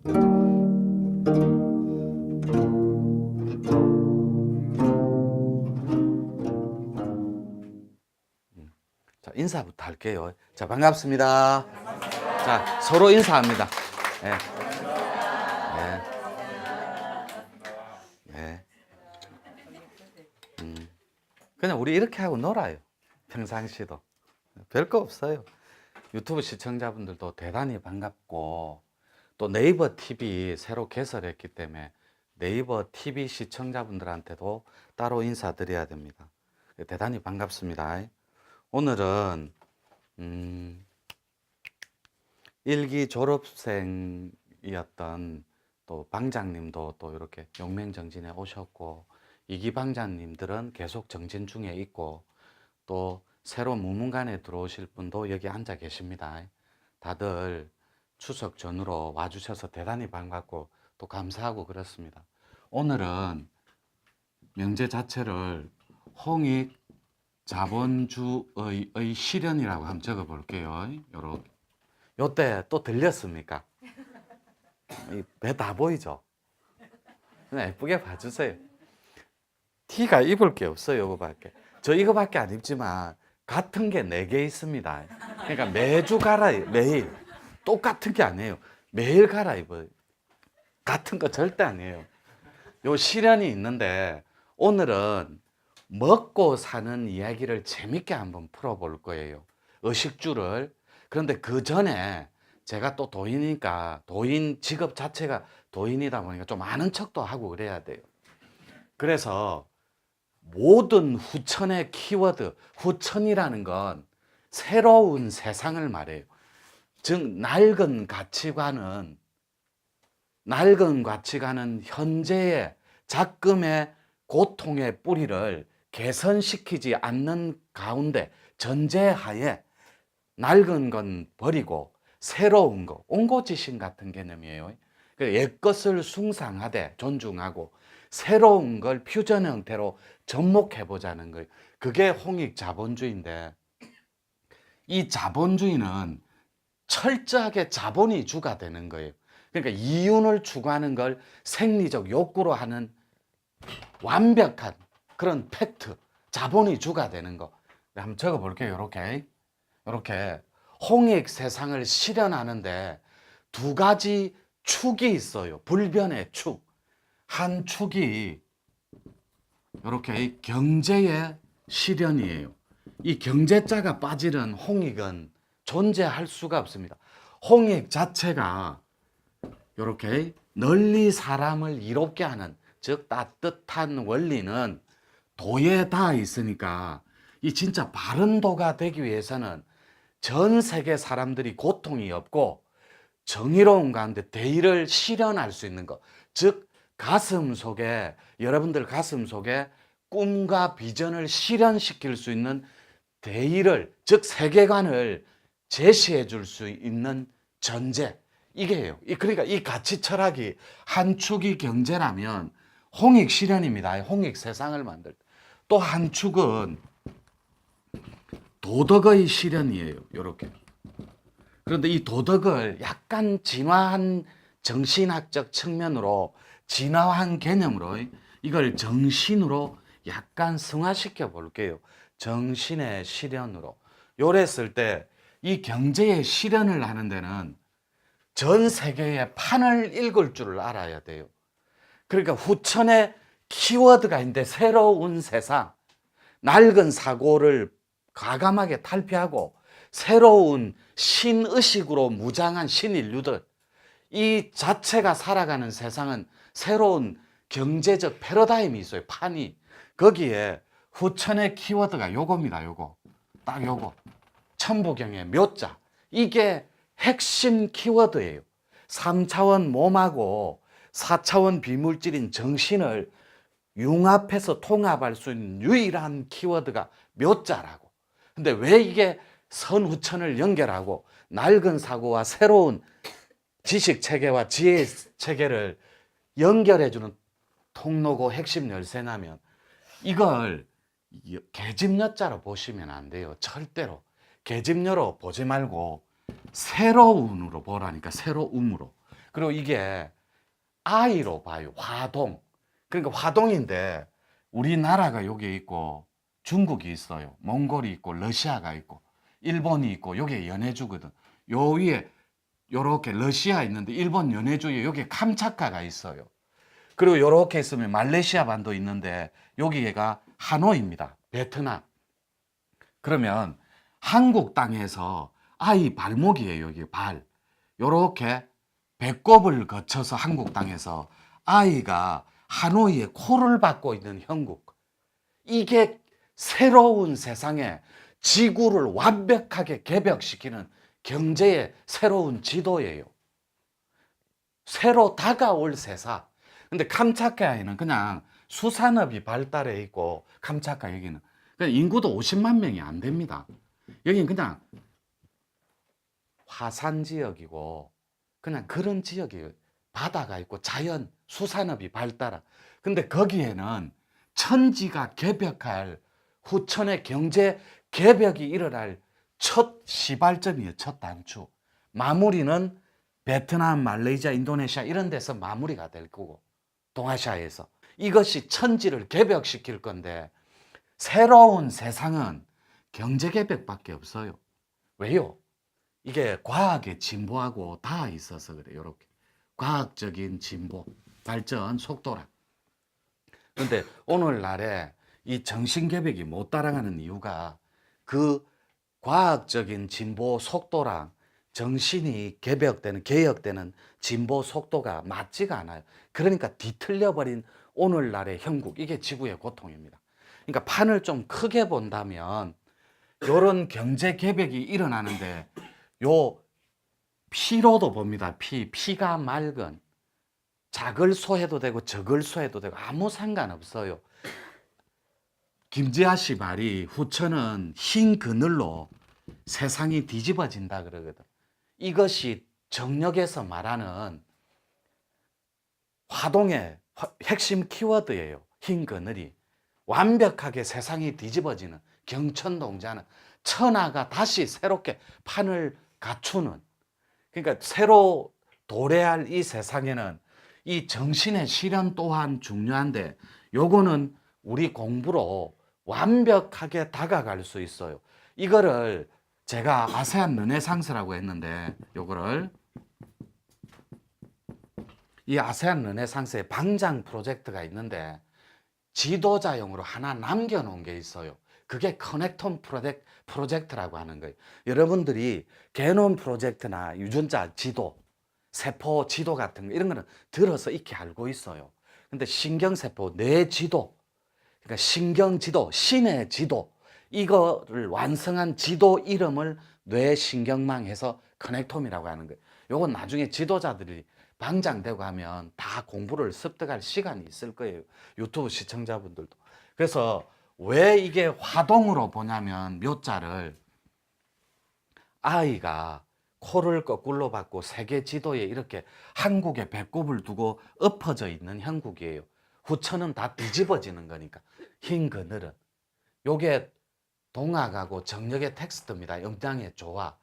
자, 인사부터 할게요. 자, 반갑습니다. 자, 서로 인사합니다. 예. 예. 예. 그냥 우리 이렇게 하고 놀아요. 평상시도. 별거 없어요. 유튜브 시청자분들도 대단히 반갑고, 또 네이버 TV 새로 개설했기 때문에 네이버 TV 시청자분들한테도 따로 인사드려야 됩니다. 대단히 반갑습니다. 오늘은 일기 졸업생이었던 또 방장님도 또 이렇게 용맹정진에 오셨고, 이기 방장님들은 계속 정진 중에 있고, 또 새로 무문관에 들어오실 분도 여기 앉아 계십니다. 다들 추석 전후로 와주셔서 대단히 반갑고 또 감사하고 그렇습니다. 오늘은 명제 자체를 홍익 자본주의 실현이라고 한번 적어 볼게요. 요렇게. 요때 또 들렸습니까? 배 다 보이죠? 그냥 예쁘게 봐주세요. 티가 입을 게 없어요. 이거밖에. 저 이거밖에 안 입지만 같은 게 4개 있습니다. 그러니까 매주 갈아입어요. 매일. 똑같은 게 아니에요. 매일 갈아입어요. 같은 거 절대 아니에요. 요 실현이 있는데 오늘은 먹고 사는 이야기를 재밌게 한번 풀어볼 거예요. 의식주를. 그런데 그 전에 제가 또 도인이니까, 도인 직업 자체가 도인이다 보니까 좀 아는 척도 하고 그래야 돼요. 그래서 모든 후천의 키워드, 후천이라는 건 새로운 세상을 말해요. 즉 낡은 가치관은 현재의 작금의 고통의 뿌리를 개선시키지 않는 가운데 전제하에 낡은 건 버리고 새로운 거, 옹고지신 같은 개념이에요. 옛것을 숭상하되 존중하고 새로운 걸 퓨전 형태로 접목해 보자는 거예요. 그게 홍익 자본주의인데, 이 자본주의는 철저하게 자본이 주가 되는 거예요. 그러니까 이윤을 추구하는 걸 생리적 욕구로 하는 완벽한 그런 팩트, 자본이 주가 되는 거. 한번 적어 볼게요. 이렇게 홍익 세상을 실현하는데 2가지 축이 있어요. 불변의 축. 한 축이 이렇게 경제의 실현이에요. 이 경제자가 빠지는 홍익은 존재할 수가 없습니다. 홍익 자체가 이렇게 널리 사람을 이롭게 하는, 즉 따뜻한 원리는 도에 닿아 있으니까, 이 진짜 바른 도가 되기 위해서는 전 세계 사람들이 고통이 없고 정의로운 가운데 대의를 실현할 수 있는 것, 즉 가슴 속에, 여러분들 가슴 속에 꿈과 비전을 실현시킬 수 있는 대의를, 즉 세계관을 제시해 줄 수 있는 전제, 이게요. 그러니까 이 가치 철학이 한 축이 경제라면 홍익 실현입니다. 홍익 세상을 만들 때. 또 한 축은 도덕의 실현이에요. 이렇게. 그런데 이 도덕을 약간 진화한 정신학적 측면으로, 진화한 개념으로 이걸 정신으로 약간 승화시켜 볼게요. 정신의 실현으로. 요랬을 때 이 경제의 실현을 하는 데는 전 세계의 판을 읽을 줄을 알아야 돼요. 그러니까 후천의 키워드가 있는데, 새로운 세상, 낡은 사고를 과감하게 탈피하고 새로운 신의식으로 무장한 신인류들, 이 자체가 살아가는 세상은 새로운 경제적 패러다임이 있어요. 판이. 거기에 후천의 키워드가 요겁니다. 요거. 딱 요거. 천부경의 묘자. 이게 핵심 키워드예요. 3차원 몸하고 4차원 비물질인 정신을 융합해서 통합할 수 있는 유일한 키워드가 묘자라고. 근데 왜 이게 선후천을 연결하고 낡은 사고와 새로운 지식 체계와 지혜 체계를 연결해주는 통로고 핵심 열쇠냐면, 이걸 계집여자로 보시면 안 돼요. 절대로. 계집여로 보지 말고 새로운으로 보라니까. 새로움으로. 그리고 이게 I로 봐요. 화동. 그러니까 화동인데 우리나라가 여기 있고 중국이 있어요. 몽골이 있고 러시아가 있고 일본이 있고 여기에 연해주거든. 요 위에 요렇게 러시아 있는데 일본 연해주에 여기에 캄차카가 있어요. 그리고 요렇게 있으면 말레이시아 반도 있는데 여기가 하노이입니다. 베트남. 그러면 한국 땅에서 아이 발목이에요. 여기 발. 요렇게 배꼽을 거쳐서 한국 땅에서 아이가 하노이에 코를 박고 있는 형국. 이게 새로운 세상에 지구를 완벽하게 개벽시키는 경제의 새로운 지도예요. 새로 다가올 세상. 근데 캄차카에는 그냥 수산업이 발달해 있고, 캄차카 여기는 그냥 인구도 50만 명이 안 됩니다. 여기는 그냥 화산 지역이고 그냥 그런 지역이에요. 바다가 있고 자연 수산업이 발달한. 근데 거기에는 천지가 개벽할 후천의 경제 개벽이 일어날 첫 시발점이에요. 첫 단추. 마무리는 베트남, 말레이시아, 인도네시아 이런 데서 마무리가 될 거고, 동아시아에서 이것이 천지를 개벽시킬 건데, 새로운 세상은 경제 개벽밖에 없어요. 왜요? 이게 과학의 진보하고 다 있어서 그래요. 이렇게 과학적인 진보, 발전 속도랑. 그런데 오늘날에 이 정신개벽이 못 따라가는 이유가 그 과학적인 진보 속도랑 정신이 개혁되는 진보 속도가 맞지가 않아요. 그러니까 뒤틀려버린 오늘날의 형국, 이게 지구의 고통입니다. 그러니까 판을 좀 크게 본다면 이런 경제 개벽이 일어나는데 요 피로도 봅니다. 피가 맑은, 작을 소해도 되고 적을 소해도 되고 아무 상관없어요. 김지아 씨 말이 후천은 흰 그늘로 세상이 뒤집어진다 그러거든. 이것이 정력에서 말하는 화동의 핵심 키워드예요. 흰 그늘이 완벽하게 세상이 뒤집어지는, 경천동자는 천하가 다시 새롭게 판을 갖추는, 그러니까 새로 도래할 이 세상에는 이 정신의 실현 또한 중요한데, 요거는 우리 공부로 완벽하게 다가갈 수 있어요. 이거를 제가 아세안 르네상스라고 했는데, 요거를 이 아세안 르네상스의 방장 프로젝트가 있는데 지도자용으로 하나 남겨놓은 게 있어요. 그게 커넥톤 프로젝트라고 하는 거예요. 여러분들이 게놈 프로젝트나 유전자 지도, 세포 지도 같은 거 이런 거는 들어서 익히 알고 있어요. 근데 신경세포, 뇌 지도, 그러니까 신경지도, 신의 지도, 이거를 완성한 지도 이름을 뇌신경망 해서 커넥톰이라고 하는 거예요. 요건 나중에 지도자들이 방장되고 하면 다 공부를 습득할 시간이 있을 거예요. 유튜브 시청자분들도. 그래서 왜 이게 화동으로 보냐면, 묘자를 아이가 코를 거꾸로 받고 세계 지도에 이렇게 한국의 배꼽을 두고 엎어져 있는 형국이에요. 후천은 다 뒤집어지는 거니까. 흰 그늘은. 요게 동학하고 정력의 텍스트입니다. 영장의 조화.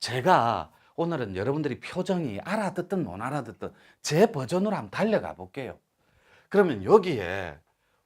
제가 오늘은 여러분들이 표정이 알아듣든 못 알아듣든 제 버전으로 한번 달려가 볼게요. 그러면 여기에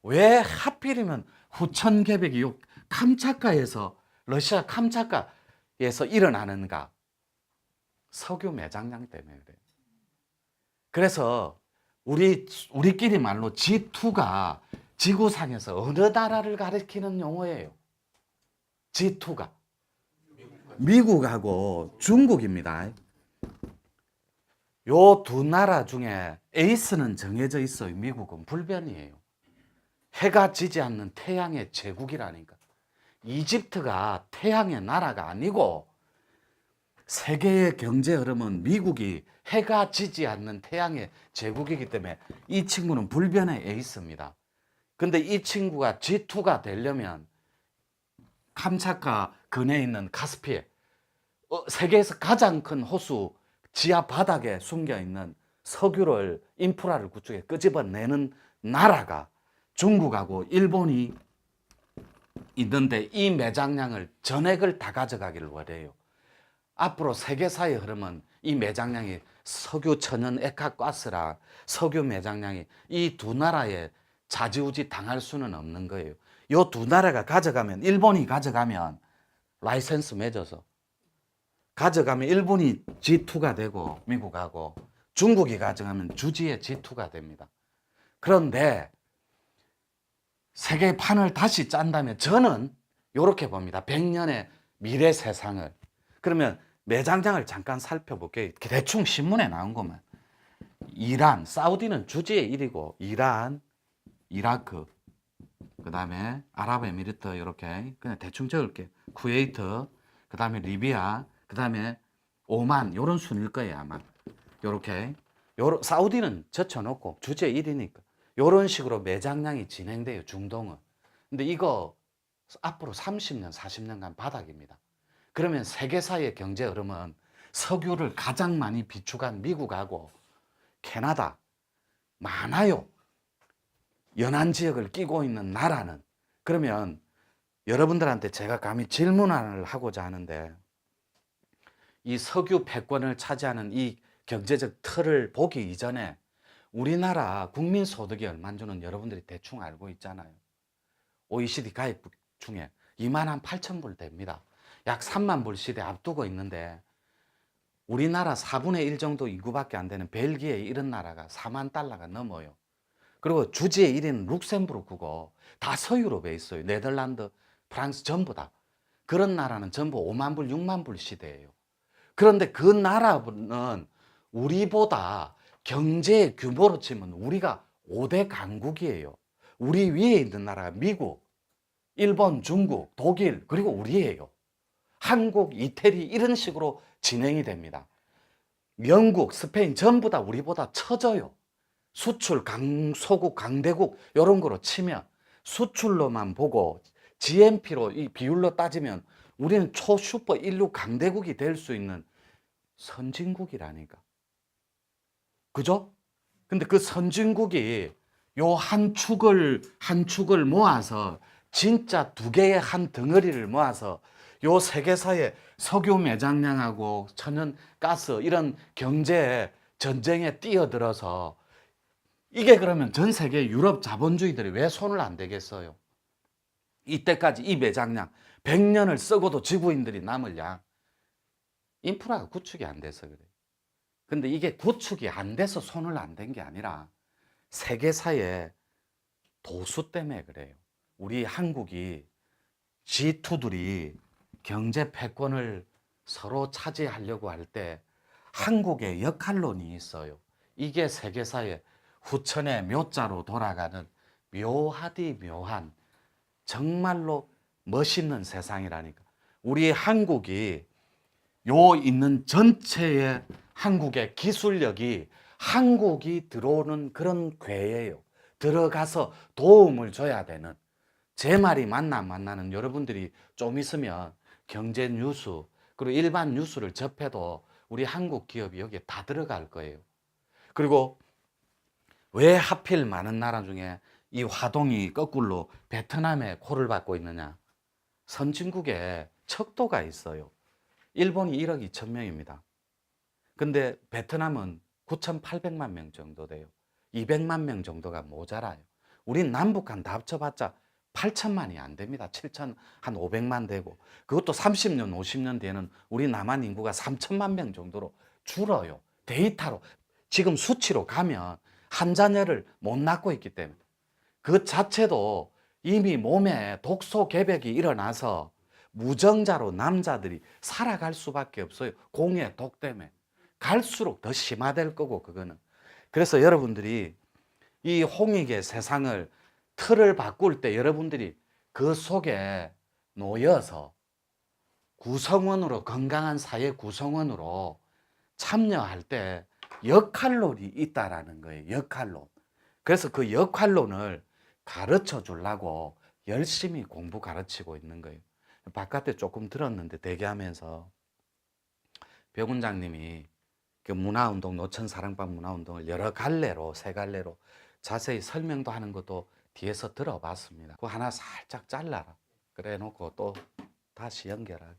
왜 하필이면 후천개벽이 요 캄차카에서, 러시아 캄차카에서 일어나는가? 석유 매장량 때문에 그래요. 그래서 우리끼리 말로 G2가 지구상에서 어느 나라를 가리키는 용어예요? G2가 미국하고 중국입니다. 요 두 나라 중에 에이스는 정해져 있어요. 미국은 불변이에요. 해가 지지 않는 태양의 제국이라니까. 이집트가 태양의 나라가 아니고 세계의 경제 흐름은 미국이 해가 지지 않는 태양의 제국이기 때문에 이 친구는 불변의 에이스입니다. 근데 이 친구가 G2가 되려면 캄차카 근해에 있는 카스피해, 세계에서 가장 큰 호수 지하 바닥에 숨겨 있는 석유를, 인프라를 구축해 끄집어내는 나라가 중국하고 일본이 있는데, 이 매장량을 전액을 다 가져가기를 원해요. 앞으로 세계사의 흐름은 이 매장량이 석유, 천연, 액화가스라 석유 매장량이 이 두 나라에 좌지우지 당할 수는 없는 거예요. 이 두 나라가 가져가면, 일본이 가져가면 라이센스 맺어서 가져가면 일본이 G2가 되고 미국하고, 중국이 가져가면 주지의 G2가 됩니다. 그런데 세계판을 다시 짠다면 저는 이렇게 봅니다. 100년의 미래 세상을. 그러면 매장량을 잠깐 살펴볼게요. 대충 신문에 나온 것만. 이란, 사우디는 주지의 1위고, 이란, 이라크, 그 다음에 아랍에미리트, 이렇게 그냥 대충 적을게요. 쿠웨이트, 그 다음에 리비아, 그 다음에 오만, 이런 순일 거예요 아마. 이렇게 사우디는 젖혀놓고 주지의 1위니까 이런 식으로 매장량이 진행돼요, 중동은. 근데 이거 앞으로 30년, 40년간 바닥입니다. 그러면 세계사의 경제 흐름은 석유를 가장 많이 비축한 미국하고 캐나다, 많아요. 연안 지역을 끼고 있는 나라는. 그러면 여러분들한테 제가 감히 질문을 하고자 하는데, 이 석유 패권을 차지하는 이 경제적 틀을 보기 이전에 우리나라 국민 소득이 얼마인 줄은 여러분들이 대충 알고 있잖아요. OECD 가입 중에 2만 8천 불 됩니다. 약 3만 불 시대 앞두고 있는데, 우리나라 4분의 1 정도 인구밖에 안 되는 벨기에 이런 나라가 4만 달러가 넘어요. 그리고 주지의 1위는 룩셈부르크고 다 서유럽에 있어요. 네덜란드, 프랑스 전부 다. 그런 나라는 전부 5만 불, 6만 불 시대예요. 그런데 그 나라는 우리보다 경제 규모로 치면 우리가 5대 강국이에요. 우리 위에 있는 나라가 미국, 일본, 중국, 독일, 그리고 우리예요. 한국, 이태리 이런 식으로 진행이 됩니다. 영국, 스페인 전부 다 우리보다 처져요. 수출 강소국, 강대국 이런 거로 치면, 수출로만 보고 GNP로 이 비율로 따지면 우리는 초슈퍼 인류 강대국이 될 수 있는 선진국이라니까. 그죠? 근데 그 선진국이 요 한 축을 모아서, 진짜 두 개의 한 덩어리를 모아서 요 세계사의 석유 매장량하고 천연 가스 이런 경제 전쟁에 뛰어들어서, 이게 그러면 전 세계 유럽 자본주의들이 왜 손을 안 대겠어요? 이때까지 이 매장량 100년을 썩어도 지구인들이 남을 양, 인프라가 구축이 안 돼서 그래요. 근데 이게 구축이 안 돼서 손을 안 댄 게 아니라 세계사의 도수 때문에 그래요. 우리 한국이 G2들이 경제 패권을 서로 차지하려고 할 때 한국의 역할론이 있어요. 이게 세계사의 후천의 묘자로 돌아가는 묘하디 묘한, 정말로 멋있는 세상이라니까. 우리 한국이 요 있는 전체의 한국의 기술력이 한국이 들어오는 그런 궤예요. 들어가서 도움을 줘야 되는. 제 말이 맞나 안 맞나는 여러분들이 좀 있으면 경제 뉴스 그리고 일반 뉴스를 접해도 우리 한국 기업이 여기에 다 들어갈 거예요. 그리고 왜 하필 많은 나라 중에 이 화동이 거꾸로 베트남에 코를 박고 있느냐? 선진국에 척도가 있어요. 일본이 1억 2천 명입니다. 근데 베트남은 9,800만 명 정도 돼요. 200만 명 정도가 모자라요. 우린 남북한 다 합쳐봤자 8천만이 안 됩니다. 7천 한 500만 되고, 그것도 30년, 50년 뒤에는 우리 남한 인구가 3천만 명 정도로 줄어요. 데이터로. 지금 수치로 가면 한 자녀를 못 낳고 있기 때문에. 그 자체도 이미 몸에 독소 개벽이 일어나서 무정자로 남자들이 살아갈 수밖에 없어요. 공해, 독 때문에. 갈수록 더 심화될 거고, 그거는. 그래서 여러분들이 이 홍익의 세상을, 틀을 바꿀 때 여러분들이 그 속에 놓여서 구성원으로, 건강한 사회 구성원으로 참여할 때 역할론이 있다라는 거예요. 역할론. 그래서 그 역할론을 가르쳐 주려고 열심히 공부 가르치고 있는 거예요. 바깥에 조금 들었는데, 대기하면서 배 원장님이 그 문화운동, 노천사랑방 문화운동을 여러 갈래로, 세 갈래로 자세히 설명도 하는 것도 뒤에서 들어봤습니다. 그거 하나 살짝 잘라라. 그래 놓고 또 다시 연결하게.